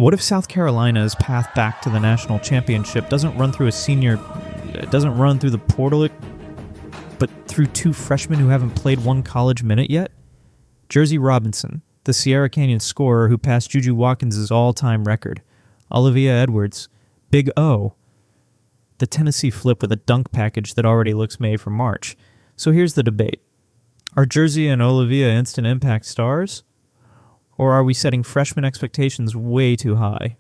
What if South Carolina's path back to the national championship doesn't run through the portal, but through two freshmen who haven't played one college minute yet? Jerzy Robinson, the Sierra Canyon scorer who passed Juju Watkins' all-time record. Olivia Edwards, Big O. The Tennessee flip with a dunk package that already looks made for March. So here's the debate. Are Jerzy and Olivia instant impact stars? Or are we setting freshman expectations way too high?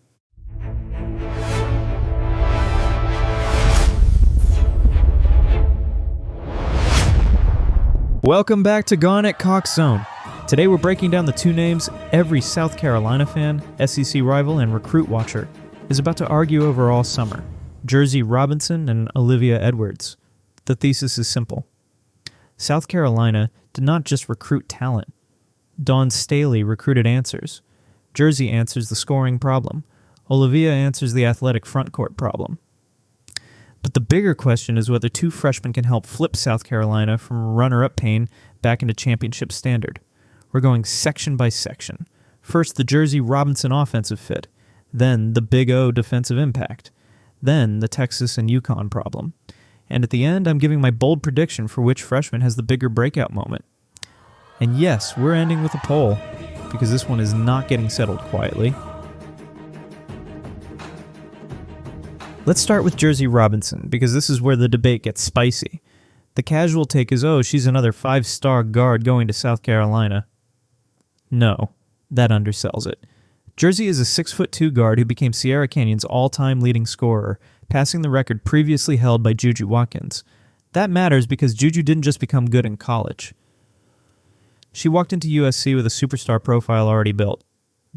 Welcome back to Gone at Cox Zone. Today we're breaking down the two names every South Carolina fan, SEC rival, and recruit watcher is about to argue over all summer. Jerzy Robinson and Olivia Edwards. The thesis is simple. South Carolina did not just recruit talent. Dawn Staley recruited answers. Jerzy answers the scoring problem. Olivia answers the athletic frontcourt problem. But the bigger question is whether two freshmen can help flip South Carolina from runner-up pain back into championship standard. We're going section by section. First, the Jerzy Robinson offensive fit. Then, the Big O defensive impact. Then, the Texas and UConn problem. And at the end, I'm giving my bold prediction for which freshman has the bigger breakout moment. And yes, we're ending with a poll, because this one is not getting settled quietly. Let's start with Jerzy Robinson, because this is where the debate gets spicy. The casual take is, oh, she's another 5-star guard going to South Carolina. No, that undersells it. Jerzy is a 6'2" guard who became Sierra Canyon's all-time leading scorer, passing the record previously held by Juju Watkins. That matters because Juju didn't just become good in college. She walked into USC with a superstar profile already built.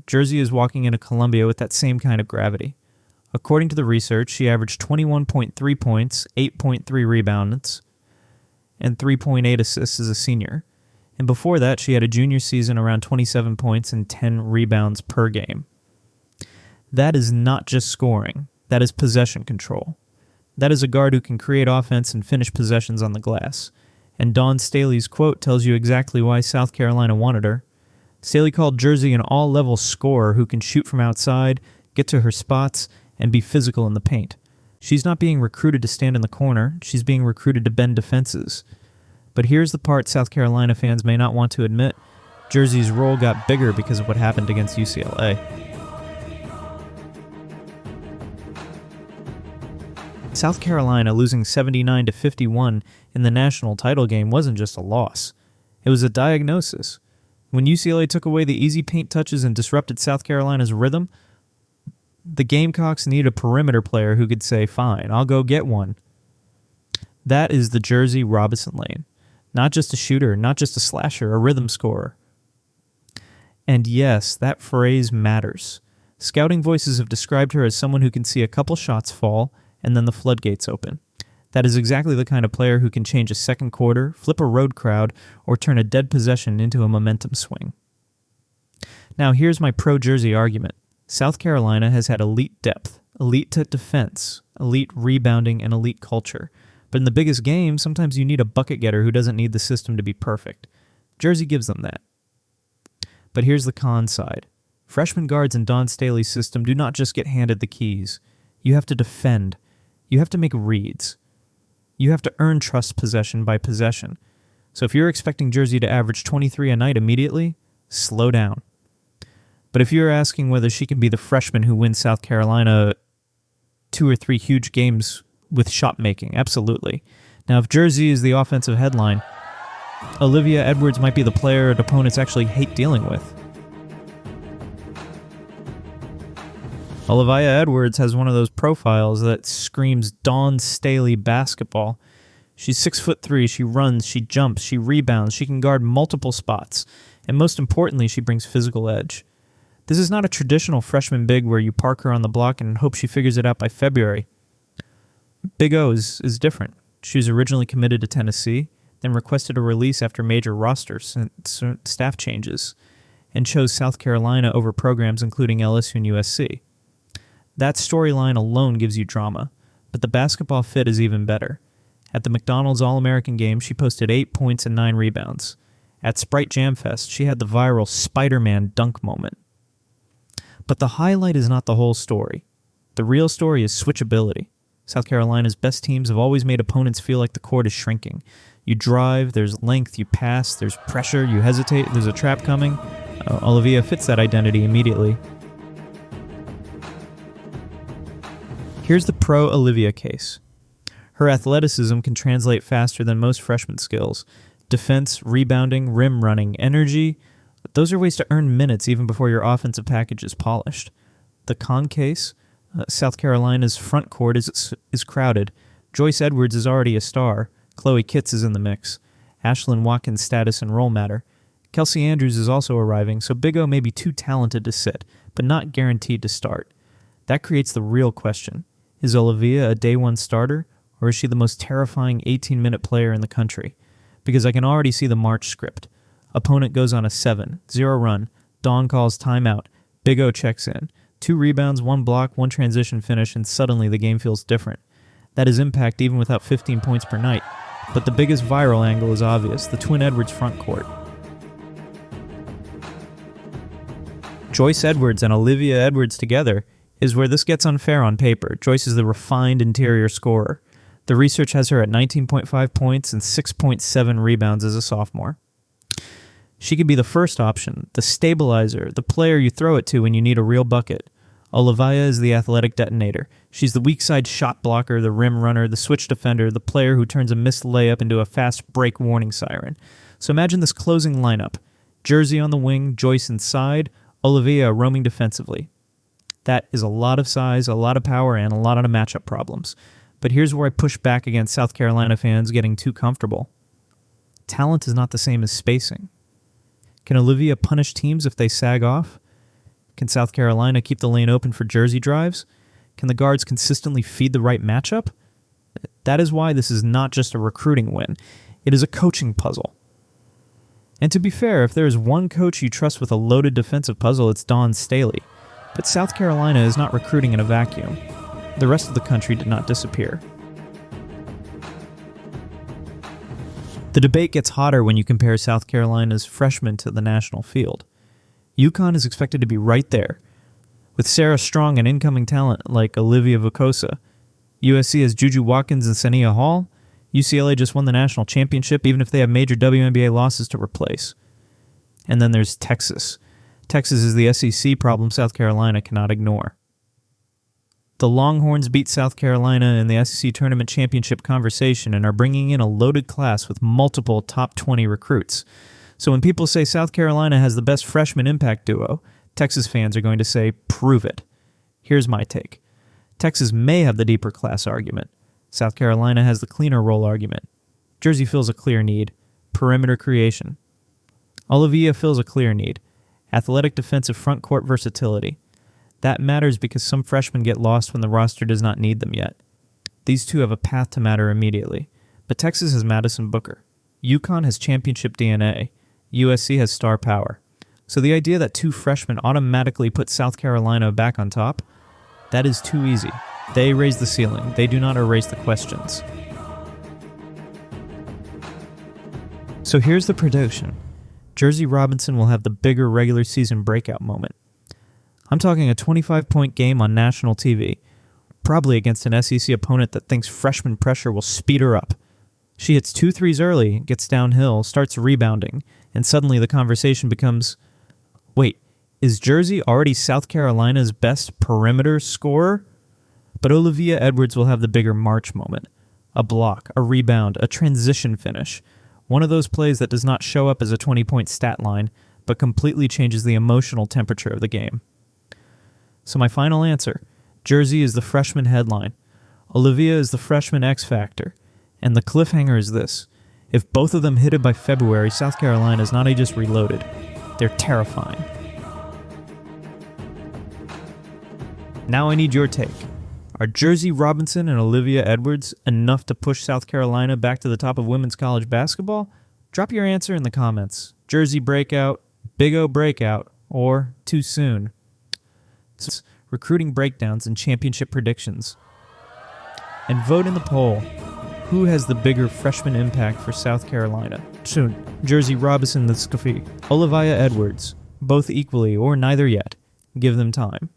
Jerzy is walking into Columbia with that same kind of gravity. According to the research, she averaged 21.3 points, 8.3 rebounds, and 3.8 assists as a senior. And before that, she had a junior season around 27 points and 10 rebounds per game. That is not just scoring. That is possession control. That is a guard who can create offense and finish possessions on the glass. And Dawn Staley's quote tells you exactly why South Carolina wanted her. Staley called Jerzy an all-level scorer who can shoot from outside, get to her spots, and be physical in the paint. She's not being recruited to stand in the corner, she's being recruited to bend defenses. But here's the part South Carolina fans may not want to admit. Jerzy's role got bigger because of what happened against UCLA. South Carolina losing 79-51 in the national title game wasn't just a loss. It was a diagnosis. When UCLA took away the easy paint touches and disrupted South Carolina's rhythm, the Gamecocks needed a perimeter player who could say, fine, I'll go get one. That is the Jerzy Robinson lane. Not just a shooter, not just a slasher, a rhythm scorer. And yes, that phrase matters. Scouting voices have described her as someone who can see a couple shots fall, and then the floodgates open. That is exactly the kind of player who can change a second quarter, flip a road crowd, or turn a dead possession into a momentum swing. Now here's my pro-Jerzy argument. South Carolina has had elite depth, elite defense, elite rebounding, and elite culture. But in the biggest game, sometimes you need a bucket getter who doesn't need the system to be perfect. Jerzy gives them that. But here's the con side. Freshman guards in Dawn Staley's system do not just get handed the keys. You have to defend. You have to make reads. You have to earn trust possession by possession. So if you're expecting Jerzy to average 23 a night immediately, slow down. But if you're asking whether she can be the freshman who wins South Carolina 2 or 3 huge games with shot making, absolutely. Now if Jerzy is the offensive headline, Olivia Edwards might be the player opponents actually hate dealing with. Olivia Edwards has one of those profiles that screams Dawn Staley basketball. She's 6'3", she runs, she jumps, she rebounds, she can guard multiple spots, and most importantly, she brings physical edge. This is not a traditional freshman big where you park her on the block and hope she figures it out by February. Big O is different. She was originally committed to Tennessee, then requested a release after major roster staff changes, and chose South Carolina over programs including LSU and USC. That storyline alone gives you drama, but the basketball fit is even better. At the McDonald's All-American game, she posted 8 points and 9 rebounds. At Sprite Jam Fest, she had the viral Spider-Man dunk moment. But the highlight is not the whole story. The real story is switchability. South Carolina's best teams have always made opponents feel like the court is shrinking. You drive, there's length, you pass, there's pressure, you hesitate, there's a trap coming. Oliviyah fits that identity immediately. Here's the pro-Oliviyah case. Her athleticism can translate faster than most freshman skills. Defense, rebounding, rim running, energy, those are ways to earn minutes even before your offensive package is polished. The con case, South Carolina's front court is crowded. Joyce Edwards is already a star. Chloe Kitts is in the mix. Ashlyn Watkins' status and role matter. Kelsey Andrews is also arriving, so Big O may be too talented to sit, but not guaranteed to start. That creates the real question. Is Oliviyah a day one starter, or is she the most terrifying 18-minute player in the country? Because I can already see the March script. Opponent goes on a 7-0 run. Dawn calls timeout. Big O checks in. 2 rebounds, 1 block, 1 transition finish, and suddenly the game feels different. That is impact even without 15 points per night. But the biggest viral angle is obvious, the twin Edwards front court. Joyce Edwards and Olivia Edwards together is where this gets unfair on paper. Joyce is the refined interior scorer. The research has her at 19.5 points and 6.7 rebounds as a sophomore. She could be the first option, the stabilizer, the player you throw it to when you need a real bucket. Oliviyah is the athletic detonator. She's the weak side shot blocker, the rim runner, the switch defender, the player who turns a missed layup into a fast break warning siren. So imagine this closing lineup. Jerzy on the wing, Joyce inside, Oliviyah roaming defensively. That is a lot of size, a lot of power, and a lot of matchup problems. But here's where I push back against South Carolina fans getting too comfortable. Talent is not the same as spacing. Can Oliviyah punish teams if they sag off? Can South Carolina keep the lane open for Jersey drives? Can the guards consistently feed the right matchup? That is why this is not just a recruiting win. It is a coaching puzzle. And to be fair, if there is one coach you trust with a loaded defensive puzzle, it's Dawn Staley. But South Carolina is not recruiting in a vacuum. The rest of the country did not disappear. The debate gets hotter when you compare South Carolina's freshmen to the national field. UConn is expected to be right there, with Sarah Strong and incoming talent like Olivia Vukosa. USC has Juju Watkins and Sania Hall. UCLA just won the national championship, even if they have major WNBA losses to replace. And then there's Texas. Texas is the SEC problem South Carolina cannot ignore. The Longhorns beat South Carolina in the SEC tournament championship conversation and are bringing in a loaded class with multiple top 20 recruits. So when people say South Carolina has the best freshman impact duo, Texas fans are going to say, prove it. Here's my take. Texas may have the deeper class argument. South Carolina has the cleaner role argument. Jersey fills a clear need. Perimeter creation. Oliviyah fills a clear need. Athletic defensive front court versatility. That matters because some freshmen get lost when the roster does not need them yet. These two have a path to matter immediately. But Texas has Madison Booker. UConn has championship DNA. USC has star power. So the idea that 2 freshmen automatically put South Carolina back on top, that is too easy. They raise the ceiling. They do not erase the questions. So here's the prediction. Jerzy Robinson will have the bigger regular season breakout moment. I'm talking a 25-point game on national TV, probably against an SEC opponent that thinks freshman pressure will speed her up. She hits 2 threes early, gets downhill, starts rebounding, and suddenly the conversation becomes, wait, is Jerzy already South Carolina's best perimeter scorer? But Olivia Edwards will have the bigger March moment. A block, a rebound, a transition finish. One of those plays that does not show up as a 20-point stat line, but completely changes the emotional temperature of the game. So my final answer, Jerzy is the freshman headline. Oliviyah is the freshman X factor. And the cliffhanger is this. If both of them hit it by February, South Carolina is not just reloaded. They're terrifying. Now I need your take. Are Jerzy Robinson and Olivia Edwards enough to push South Carolina back to the top of women's college basketball? Drop your answer in the comments. Jersey breakout, Big O breakout, or too soon. Recruiting breakdowns and championship predictions. And vote in the poll. Who has the bigger freshman impact for South Carolina? Jerzy Robinson, the Scafi, Olivia Edwards, both equally or neither yet. Give them time.